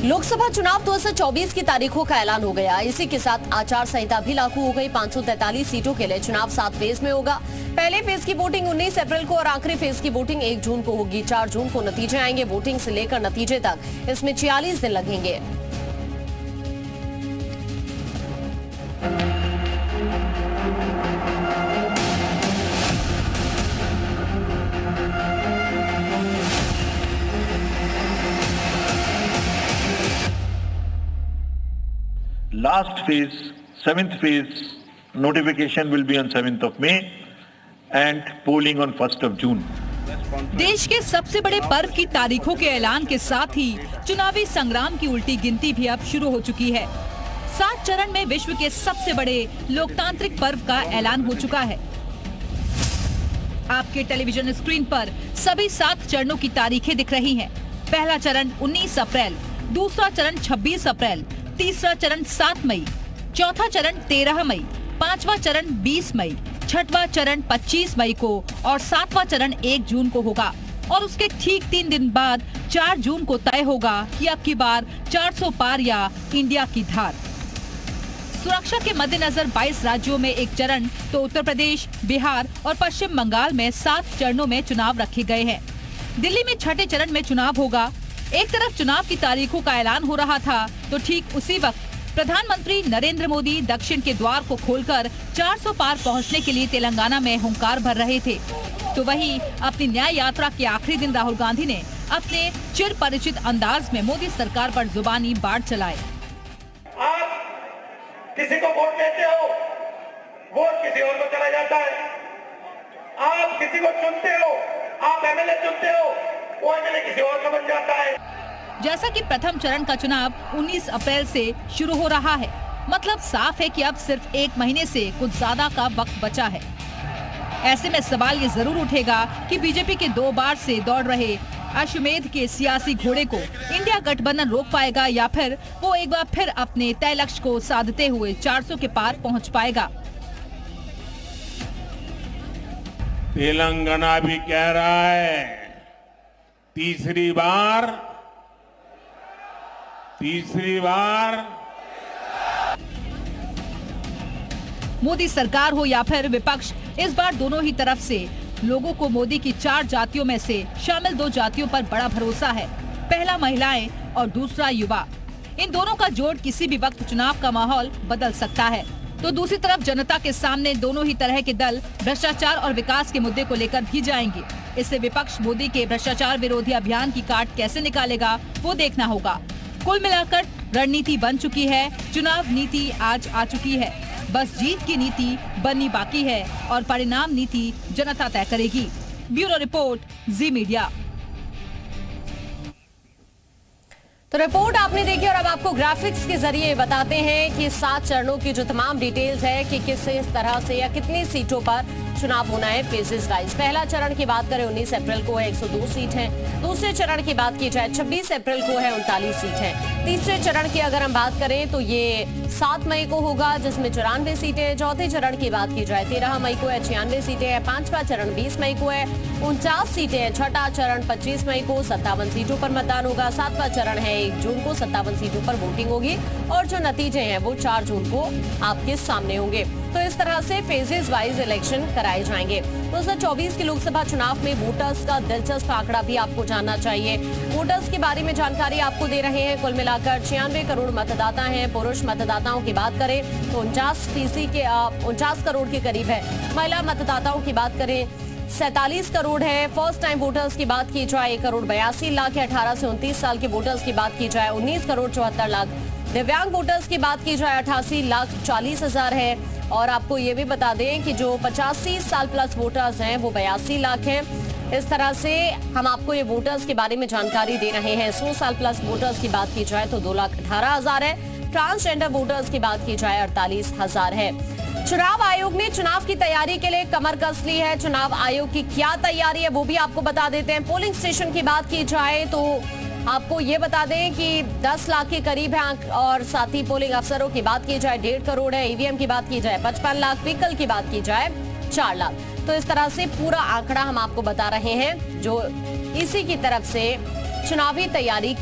लोकसभा चुनाव 2024 की तारीखों का ऐलान हो गया। इसी के साथ आचार संहिता भी लागू हो गई। 543 सीटों के लिए चुनाव 7 फेज में होगा। पहले फेज की वोटिंग 19 अप्रैल को और आखिरी फेज की वोटिंग 1 जून को होगी। 4 जून को नतीजे आएंगे। वोटिंग से लेकर नतीजे तक इसमें 46 दिन लगेंगे। Last phase, 7th phase, notification will be on 7th of May and polling on 1st of June. देश के सबसे बड़े पर्व की तारीखों के ऐलान के साथ ही चुनावी संग्राम की उल्टी गिनती भी अब शुरू हो चुकी है। 7 चरण में विश्व के सबसे बड़े लोकतांत्रिक पर्व का ऐलान हो चुका है। आपके टेलीविजन स्क्रीन पर सभी 7 चरणों की तारीखें दिख रही हैं। पहला चरण 19 अप्रैल, दूसरा चरण 26 अप्रैल, तीसरा चरण 7 मई, चौथा चरण 13 मई, पांचवा चरण 20 मई, छठवां चरण 25 मई को और 7वां चरण 1 जून को होगा। और उसके ठीक 3 दिन बाद 4 जून को तय होगा कि अब की बार 400 पार या इंडिया की धार। सुरक्षा के मद्देनजर 22 राज्यों में 1 चरण तो उत्तर प्रदेश, बिहार और पश्चिम बंगाल में 7 चरणों में चुनाव रखे गए हैं। दिल्ली में छठे चरण में चुनाव होगा। एक तरफ चुनाव की तारीखों का ऐलान हो रहा था तो ठीक उसी वक्त प्रधानमंत्री नरेंद्र मोदी दक्षिण के द्वार को खोलकर 400 पार पहुंचने के लिए तेलंगाना में हुंकार भर रहे थे। तो वहीं अपनी न्याय यात्रा के आखिरी दिन राहुल गांधी ने अपने चिर परिचित अंदाज में मोदी सरकार पर जुबानी बाढ़ चलाए। आप किसी को वोट देते हो, वोट किसी और को चला जाता है। आप किसी को चुनते हो, आप एमएलए चुनते हो, वो एमएलए किसी और का बन जाता है। जैसा कि प्रथम चरण का चुनाव 19 अप्रैल से शुरू हो रहा है, मतलब साफ है कि अब सिर्फ 1 महीने से कुछ ज्यादा का वक्त बचा है। ऐसे में सवाल ये जरूर उठेगा कि बीजेपी के 2 बार से दौड़ रहे अश्वमेध के सियासी घोड़े को इंडिया गठबंधन रोक पाएगा या फिर वो एक बार फिर अपने तय लक्ष्य को साधते हुए 400 के पार पहुंच पाएगा। तेलंगाना भी कह रहा है तीसरी बार मोदी सरकार हो या फिर विपक्ष, इस बार दोनों ही तरफ से लोगों को मोदी की 4 जातियों में से शामिल 2 जातियों पर बड़ा भरोसा है। पहला महिलाएं और दूसरा युवा। इन दोनों का जोड़ किसी भी वक्त चुनाव का माहौल बदल सकता है। तो दूसरी तरफ जनता के सामने दोनों ही तरह के दल भ्रष्टाचार और विकास के मुद्दे को लेकर भी जाएंगे। इससे विपक्ष मोदी के भ्रष्टाचार विरोधी अभियान की काट कैसे निकालेगा वो देखना होगा। कुल मिलाकर रणनीति बन चुकी है, चुनाव नीति आज आ चुकी है। बस जीत की नीति बननी बाकी है और परिणाम नीति जनता तय करेगी। ब्यूरो रिपोर्ट, जी मीडिया। तो रिपोर्ट आपने देखी और अब आपको ग्राफिक्स के जरिए बताते हैं कि 7 चरणों की जो तमाम डिटेल्स है कि किस तरह से या कितनी सीटों पर चुनाव होना है फेजेस वाइज। पहला चरण की बात करें 19 अप्रैल को है 102 सीट है। दूसरे चरण की बात की जाए 26 अप्रैल को है 39 सीट है। तीसरे चरण की अगर हम बात करें तो ये 7 मई को होगा जिसमें 94 सीटें हैं। चौथे चरण की बात की जाए 13 मई को है 96 सीटें हैं। 5वां चरण 20 मई को है 49 सीटें हैं। छठा चरण 25 मई को 57 सीटों पर मतदान होगा। 7वां चरण है 1 जून को 57 सीटों पर वोटिंग होगी और जो नतीजे हैं वो 4 जून को आपके सामने होंगे। तो इस तरह से फेजेस वाइज इलेक्शन कराए जाएंगे। 2024 के लोकसभा चुनाव में वोटर्स का दिलचस्प आंकड़ा भी आपको जानना चाहिए। वोटर्स के बारे में जानकारी आपको दे रहे हैं। कुल मिलाकर 96 करोड़ मतदाता हैं। पुरुष मतदाताओं की बात करें तो 49 करोड़ के करीब है। महिला मतदाताओं की बात करें 47 करोड़ है। फर्स्ट टाइम वोटर्स की बात की जाए 1 करोड़ 82 लाख है। 18 से 29 साल के वोटर्स की बात की जाए 19 करोड़ 74 लाख। दिव्यांग वोटर्स की बात की जाए 88 लाख 40 हजार है। और आपको ये भी बता दें कि जो 85 साल प्लस वोटर्स हैं वो 82 लाख हैं। इस तरह से हम आपको ये वोटर्स के बारे में जानकारी दे रहे हैं। 100 साल प्लस वोटर्स की बात की जाए तो 2,18,000 है। ट्रांसजेंडर वोटर्स की बात की जाए 48,000 है। चुनाव आयोग ने चुनाव की तैयारी के लिए कमर कस ली है। चुनाव आयोग की क्या तैयारी है वो भी आपको बता देते हैं। पोलिंग स्टेशन की बात की जाए तो आपको ये बता दें कि 10 लाख के करीब है और साथ ही पोलिंग अफसरों की बात की जाए 1.5 करोड़ है। ईवीएम की बात की जाए 55 लाख, व्हीकल की बात की जाए 4 लाख। तो इस तरह से पूरा आंकड़ा हम आपको बता रहे हैं जो इसी की तरफ से चुनावी तैयारी की